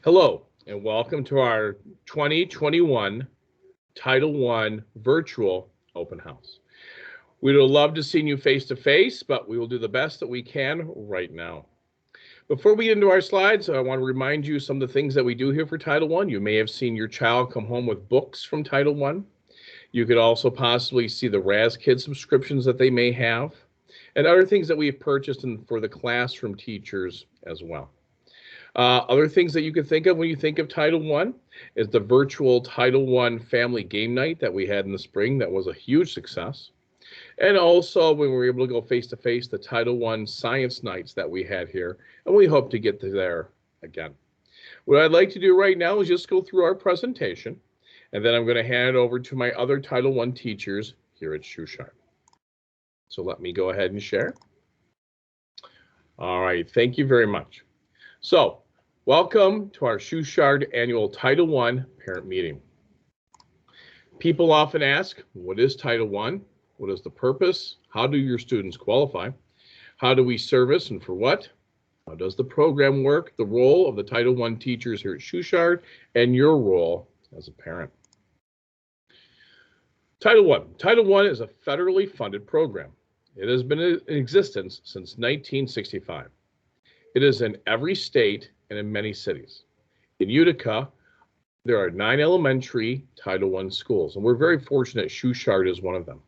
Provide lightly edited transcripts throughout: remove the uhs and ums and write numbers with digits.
Hello, and welcome to our 2021 Title I virtual open house. We would love to see you face to face, but we will do the best that we can right now. Before we get into our slides, I want to remind you some of the things that we do here for Title I. You may have seen your child come home with books from Title I. You could also possibly see the Raz Kids subscriptions that they may have, and other things that we've purchased for the classroom teachers as well. Other things that you could think of when you think of Title I is the virtual Title I family game night that we had in the spring that was a huge success. And also when we were able to go face-to-face, the Title I science nights that we had here, and we hope to get to there again. What I'd like to do right now is just go through our presentation, and then I'm going to hand it over to my other Title I teachers here at Schuchard. So let me go ahead and share. All right, thank you very much. So, welcome to our Schuchard annual Title I parent meeting. People often ask, what is Title I? What is the purpose? How do your students qualify? How do we service and for what? How does the program work? The role of the Title I teachers here at Schuchard and your role as a parent. Title I. Title I is a federally funded program. It has been in existence since 1965. It is in every state and in many cities. In Utica, there are 9 elementary Title I schools, and we're very fortunate Schuchard is one of them.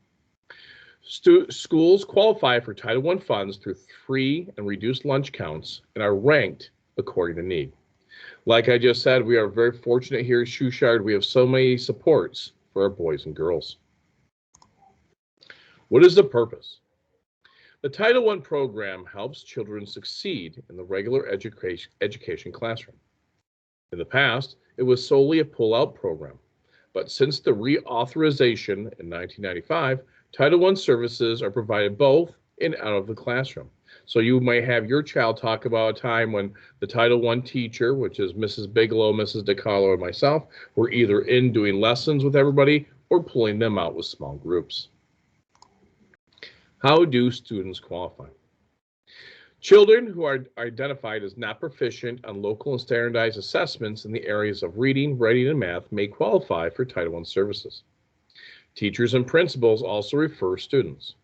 Schools qualify for Title I funds through free and reduced lunch counts and are ranked according to need. Like I just said, we are very fortunate here at Schuchard. We have so many supports for our boys and girls. What is the purpose? The Title I program helps children succeed in the regular education classroom. In the past, it was solely a pull-out program, but since the reauthorization in 1995, Title I services are provided both in and out of the classroom. So you might have your child talk about a time when the Title I teacher, which is Mrs. Bigelow, Mrs. DeCarlo, and myself, were either in doing lessons with everybody or pulling them out with small groups. How do students qualify? Children who are identified as not proficient on local and standardized assessments in the areas of reading, writing, and math may qualify for Title I services. Teachers and principals also refer students.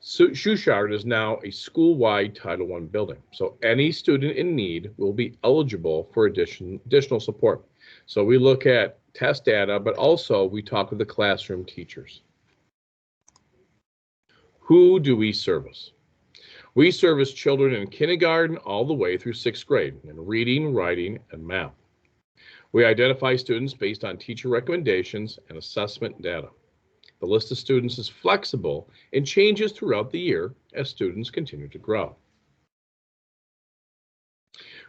Schuchard is now a school-wide Title I building, so any student in need will be eligible for additional support. So we look at test data, but also we talk with the classroom teachers. Who do we service? We service children in kindergarten all the way through 6th grade in reading, writing, and math. We identify students based on teacher recommendations and assessment data. The list of students is flexible and changes throughout the year as students continue to grow.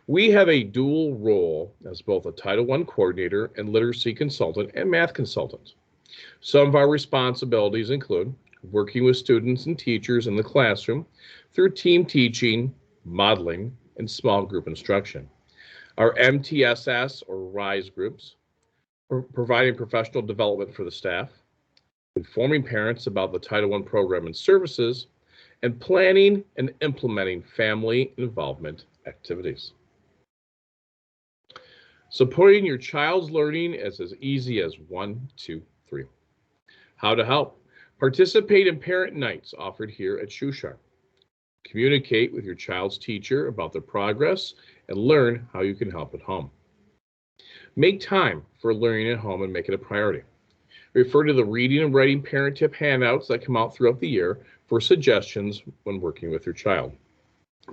We have a dual role as both a Title I coordinator and literacy consultant and math consultant. Some of our responsibilities include working with students and teachers in the classroom through team teaching, modeling, and small group instruction. Our MTSS or RISE groups, providing professional development for the staff, informing parents about the Title I program and services, and planning and implementing family involvement activities. Supporting your child's learning is as easy as 1, 2, 3. How to help? Participate in parent nights offered here at Schuchard. Communicate with your child's teacher about their progress and learn how you can help at home. Make time for learning at home and make it a priority. Refer to the reading and writing parent tip handouts that come out throughout the year for suggestions when working with your child.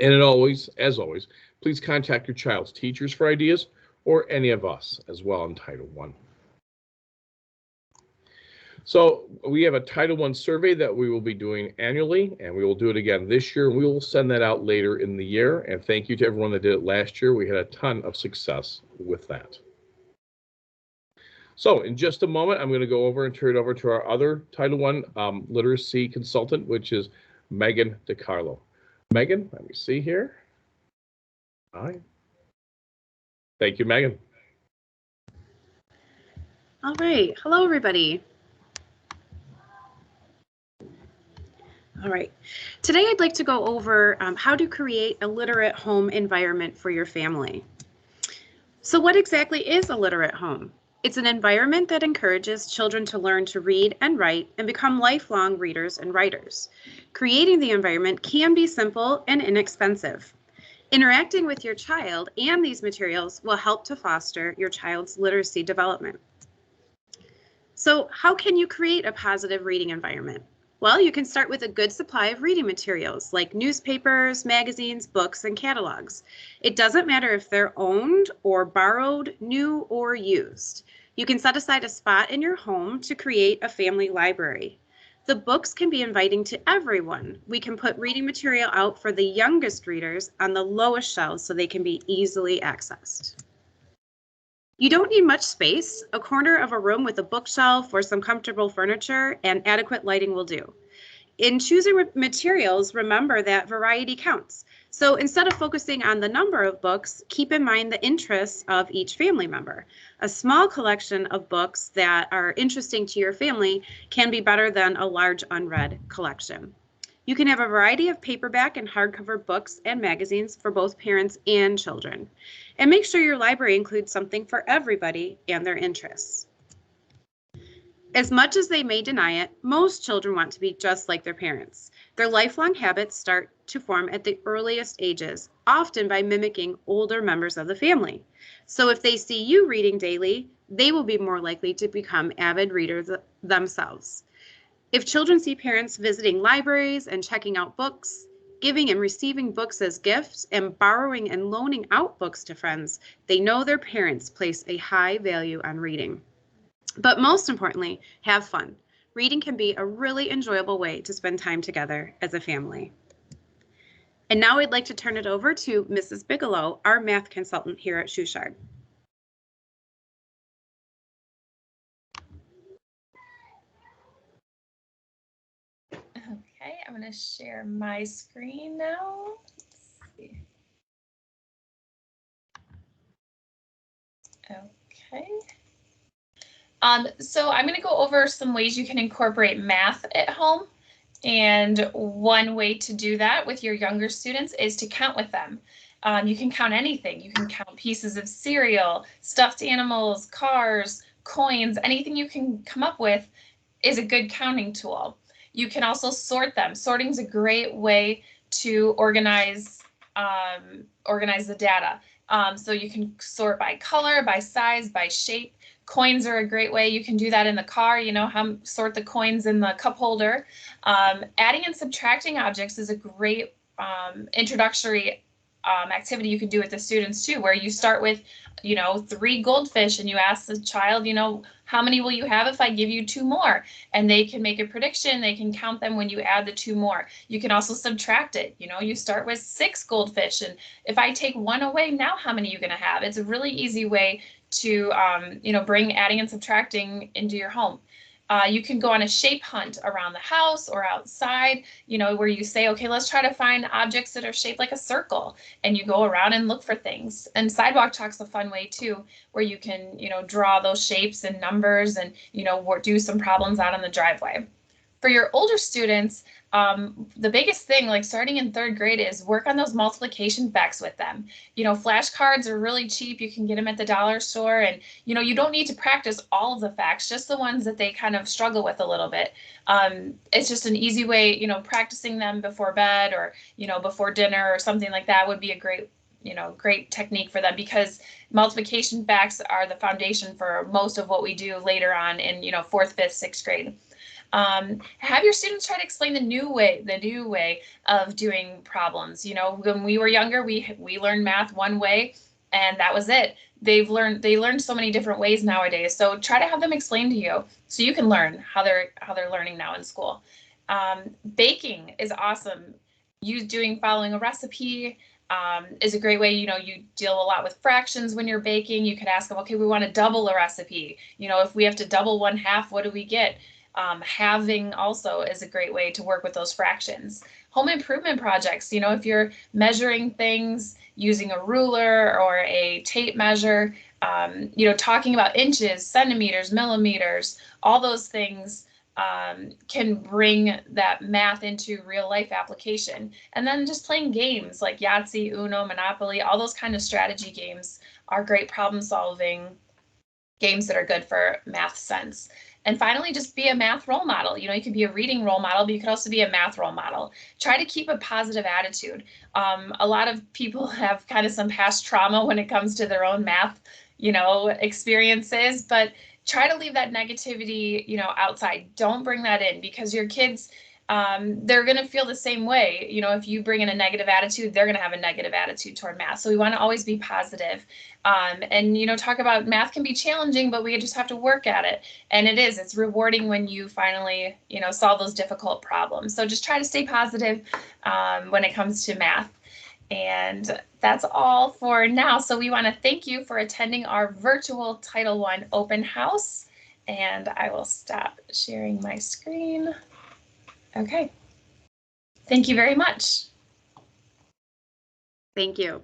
And as always, please contact your child's teachers for ideas or any of us as well in Title I. So we have a Title I survey that we will be doing annually, and we will do it again this year. We will send that out later in the year, and thank you to everyone that did it last year. We had a ton of success with that. So in just a moment, I'm going to go over and turn it over to our other Title I literacy consultant, which is Megan DeCarlo. Megan, let me see here. All right. Thank you, Megan. All right. Hello, everybody. All right. Today, I'd like to go over how to create a literate home environment for your family. So what exactly is a literate home? It's an environment that encourages children to learn to read and write and become lifelong readers and writers. Creating the environment can be simple and inexpensive. Interacting with your child and these materials will help to foster your child's literacy development. So how can you create a positive reading environment? Well, you can start with a good supply of reading materials like newspapers, magazines, books, and catalogs. It doesn't matter if they're owned or borrowed, new or used. You can set aside a spot in your home to create a family library. The books can be inviting to everyone. We can put reading material out for the youngest readers on the lowest shelves so they can be easily accessed. You don't need much space. A corner of a room with a bookshelf or some comfortable furniture and adequate lighting will do. In choosing materials, remember that variety counts. So instead of focusing on the number of books, keep in mind the interests of each family member. A small collection of books that are interesting to your family can be better than a large unread collection. You can have a variety of paperback and hardcover books and magazines for both parents and children. And make sure your library includes something for everybody and their interests. As much as they may deny it, most children want to be just like their parents. Their lifelong habits start to form at the earliest ages, often by mimicking older members of the family. So if they see you reading daily, they will be more likely to become avid readers themselves. If children see parents visiting libraries and checking out books, giving and receiving books as gifts, and borrowing and loaning out books to friends, they know their parents place a high value on reading. But most importantly, have fun. Reading can be a really enjoyable way to spend time together as a family. And now I'd like to turn it over to Mrs. Bigelow, our math consultant here at Schuchard. Okay, I'm going to share my screen now. Let's see. Okay. So I'm going to go over some ways you can incorporate math at home. And one way to do that with your younger students is to count with them. You can count anything. You can count pieces of cereal, stuffed animals, cars, coins, anything you can come up with is a good counting tool. You can also sort them. Sorting is a great way to organize the data. So you can sort by color, by size, by shape. Coins are a great way. You can do that in the car, sort the coins in the cup holder. Adding and subtracting objects is a great introductory activity you can do with the students too, where you start with, 3 goldfish and you ask the child, how many will you have if I give you 2 more? And they can make a prediction. They can count them when you add the 2 more. You can also subtract it. You start with 6 goldfish, and if I take 1 away, now how many are you going to have? It's a really easy way to, bring adding and subtracting into your home. You can go on a shape hunt around the house or outside, where you say, okay, let's try to find objects that are shaped like a circle, and you go around and look for things. And sidewalk chalk's a fun way too, where you can, draw those shapes and numbers and, do some problems out on the driveway. For your older students, the biggest thing, like starting in 3rd grade, is work on those multiplication facts with them. Flashcards are really cheap. You can get them at the dollar store, and you don't need to practice all of the facts, just the ones that they kind of struggle with a little bit. It's just an easy way, practicing them before bed or before dinner or something like that would be a great technique for them, because multiplication facts are the foundation for most of what we do later on in 4th, 5th, 6th grade. Have your students try to explain the new way of doing problems. When we were younger, we learned math one way, and that was it. They learned so many different ways nowadays. So try to have them explain to you so you can learn how they're learning now in school. Baking is awesome. Following a recipe is a great way. You deal a lot with fractions when you're baking. You could ask them, okay, we want to double a recipe. If we have to double 1/2, what do we get? Halving also is a great way to work with those fractions. Home improvement projects, if you're measuring things using a ruler or a tape measure, talking about inches, centimeters, millimeters, all those things can bring that math into real life application. And then just playing games like Yahtzee, Uno, Monopoly, all those kind of strategy games are great problem solving games that are good for math sense. And finally, just be a math role model. You know, you could be a reading role model, but you could also be a math role model. Try to keep a positive attitude. A lot of people have kind of some past trauma when it comes to their own math, you know, experiences, but try to leave that negativity, you know, outside. Don't bring that in, because your kids, they're going to feel the same way. You know, if you bring in a negative attitude, they're going to have a negative attitude toward math. So we want to always be positive. And, you know, talk about math can be challenging, but we just have to work at it. And it's rewarding when you finally, you know, solve those difficult problems. So just try to stay positive when it comes to math. And that's all for now. So we want to thank you for attending our virtual Title I open house. And I will stop sharing my screen. Okay. Thank you very much. Thank you.